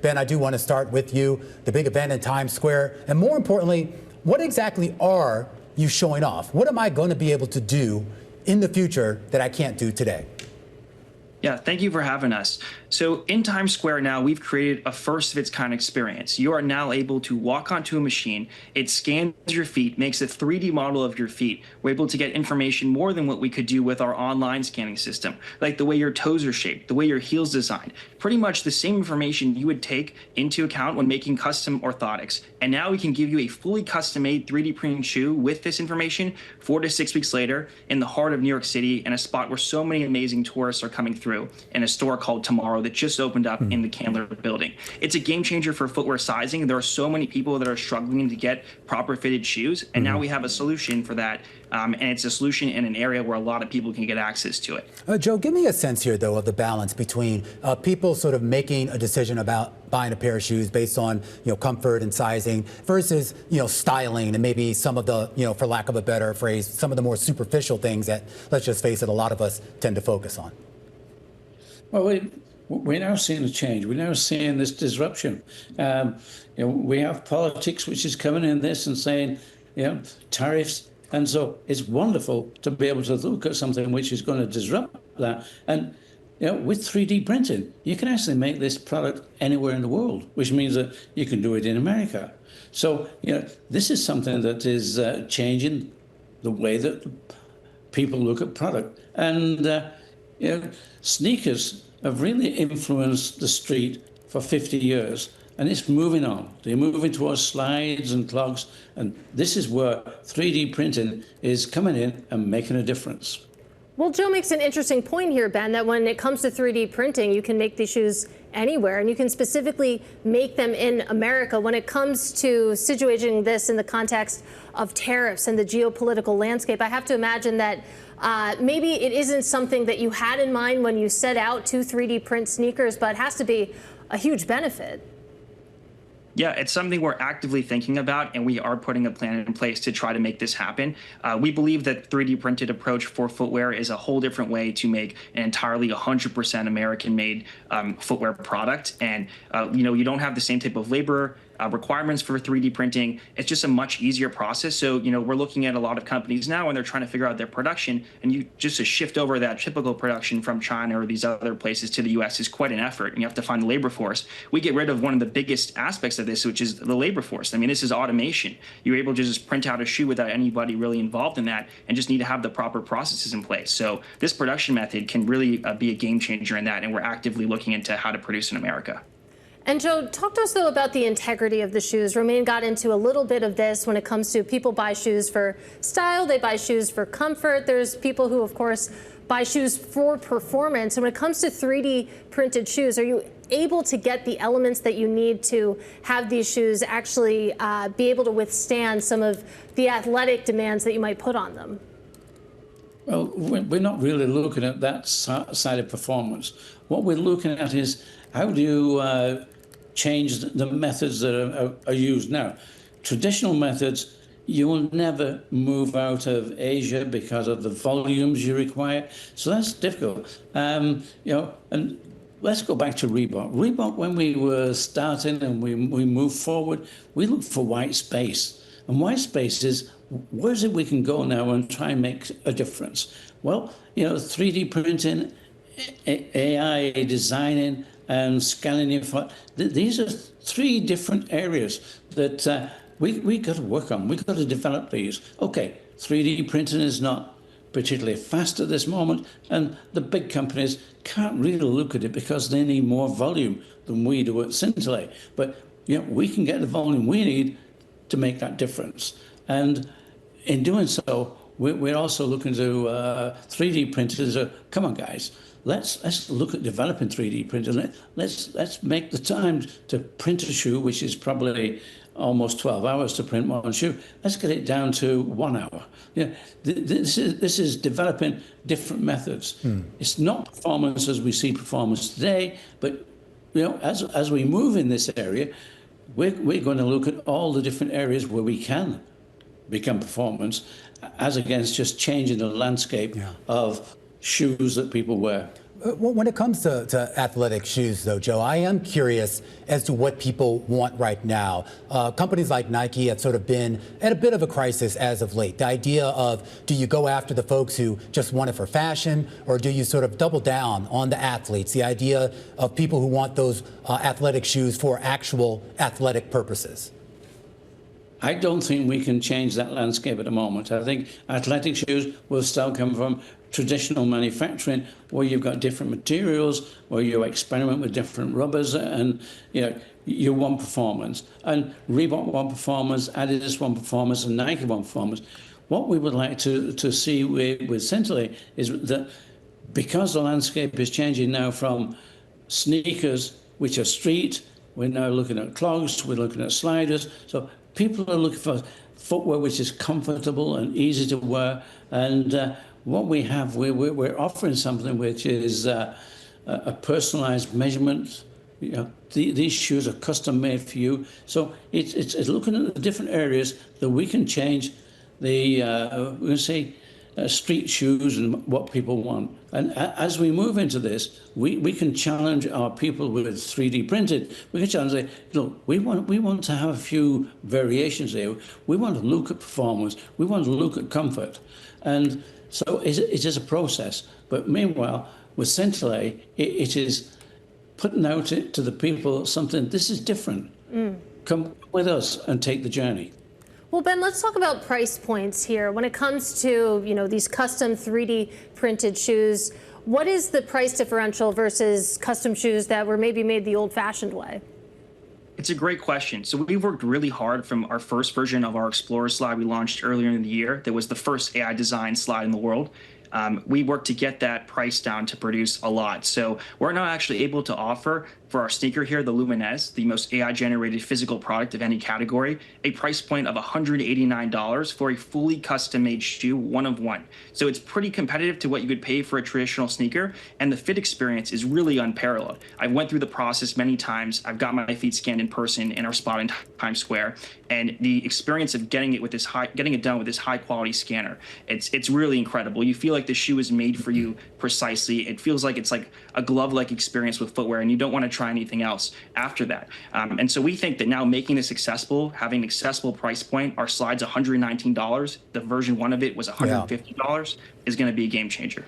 Ben, I do want to start with you, the big event in Times Square. And more importantly, what exactly are you showing off? What am I going to be able to do in the future that I can't do today? Yeah, thank you for having us. So in Times Square now, we've created a first of its kind experience. You are now able to walk onto a machine. It scans your feet, makes a 3D model of your feet. We're able to get information more than what we could do with our online scanning system, like the way your toes are shaped, the way your heel's designed, pretty much the same information you would take into account when making custom orthotics. And now we can give you a fully custom-made 3D printed shoe with this information 4 to 6 weeks later in the heart of New York City, in a spot where so many amazing tourists are coming through, in a store called Tomorrow that just opened up in the Candler building. It's a game changer for footwear sizing. There are so many people that are struggling to get proper fitted shoes, and now we have a solution for that. And it's a solution in an area where a lot of people can get access to it. Joe, give me a sense here, though, of the balance between people sort of making a decision about buying a pair of shoes based on, comfort and sizing versus, styling and maybe some of the, for lack of a better phrase, some of the more superficial things that, let's just face it, a lot of us tend to focus on. Well, we're now seeing a change. We're now seeing this disruption. We have politics which is coming in this and saying, tariffs. And so it's wonderful to be able to look at something which is going to disrupt that. And with 3D printing, you can actually make this product anywhere in the world, which means that you can do it in America. So this is something that is changing the way that people look at product. And sneakers have really influenced the street for 50 years. And it's moving on. They're moving towards slides and clogs. And this is where 3D printing is coming in and making a difference. Well, Joe makes an interesting point here, Ben, that when it comes to 3D printing, you can make these shoes anywhere, and you can specifically make them in America. When it comes to situating this in the context of tariffs and the geopolitical landscape, I have to imagine that maybe it isn't something that you had in mind when you set out to 3D print sneakers, but it has to be a huge benefit. Yeah, it's something we're actively thinking about, and we are putting a plan in place to try to make this happen. We believe that 3D printed approach for footwear is a whole different way to make an entirely 100% American-made footwear product. And, you don't have the same type of labor requirements for 3D printing. It's just a much easier process. So, we're looking at a lot of companies now, and they're trying to figure out their production. And to shift over that typical production from China or these other places to the U.S. is quite an effort. And you have to find the labor force. We get rid of one of the biggest aspects of this, which is the labor force. I mean, this is automation. You're able to just print out a shoe without anybody really involved in that, and just need to have the proper processes in place. So this production method can really be a game changer in that. And we're actively looking into how to produce in America. And Joe, talk to us, though, about the integrity of the shoes. Romaine got into a little bit of this when it comes to people buy shoes for style, they buy shoes for comfort. There's people who, of course, buy shoes for performance. And when it comes to 3D printed shoes, are you able to get the elements that you need to have these shoes actually be able to withstand some of the athletic demands that you might put on them? Well, we're not really looking at that side of performance. What we're looking at is how do you change the methods that are used now. Traditional methods, you will never move out of Asia because of the volumes you require. So that's difficult. And let's go back to Reebok. Reebok, when we were starting and we moved forward, we looked for white space. And white space is, where is it we can go now and try and make a difference? Well, 3D printing, AI designing, and scanning info. These are 3 different areas that we got to work on. We've got to develop these. Okay, 3D printing is not particularly fast at this moment, and the big companies can't really look at it because they need more volume than we do at Scintillate. But we can get the volume we need to make that difference. And in doing so, we're also looking to 3D printers. Come on, guys. Let's look at developing 3D printing. Let's make the time to print a shoe, which is probably almost 12 hours to print one shoe. Let's get it down to 1 hour. This is developing different methods. It's not performance as we see performance today, but as we move in this area, we're going to look at all the different areas where we can become performance, as against just changing the landscape of shoes that people wear. When it comes to athletic shoes, though, Joe, I am curious as to what people want right now. Companies like Nike have sort of been at a bit of a crisis as of late. The idea of, do you go after the folks who just want it for fashion, or do you sort of double down on the athletes? The idea of people who want those athletic shoes for actual athletic purposes. I don't think we can change that landscape at the moment. I think athletic shoes will still come from traditional manufacturing, where you've got different materials, where you experiment with different rubbers, and you want performance. And Reebok want performance, Adidas want performance, and Nike want performance. What we would like to see with Centrally is that, because the landscape is changing now from sneakers, which are street, we're now looking at clogs, we're looking at sliders. So people are looking for footwear which is comfortable and easy to wear. And what we have, we're offering something which is a personalized measurement. These shoes are custom made for you. So it's looking at the different areas that we can change the, we're going to say, street shoes and what people want. And as we move into this, we can challenge our people with 3D printed. We can challenge, say, look, we want to have a few variations here. We want to look at performance. We want to look at comfort. And so it is a process. But meanwhile, with Centrally, it is putting out to the people something, this is different. Come with us and take the journey. Well, Ben, let's talk about price points here. When it comes to, these custom 3D printed shoes, what is the price differential versus custom shoes that were maybe made the old-fashioned way? It's a great question. So we've worked really hard from our first version of our Explorer slide we launched earlier in the year. That was the first AI designed slide in the world. We worked to get that price down to produce a lot. So we're now actually able to offer, for our sneaker here, the Luminez, the most AI-generated physical product of any category, a price point of $189 for a fully custom-made shoe, one of one. So it's pretty competitive to what you would pay for a traditional sneaker, and the fit experience is really unparalleled. I went through the process many times. I've got my feet scanned in person in our spot in Times Square, and the experience of getting it done with this high-quality scanner, it's really incredible. You feel like the shoe is made for you precisely. It feels like it's like a glove-like experience with footwear, and you don't want to try anything else after that. And so we think that now making this accessible, having an accessible price point, our slide's $119. The version 1 of it was $150, is going to be a game changer.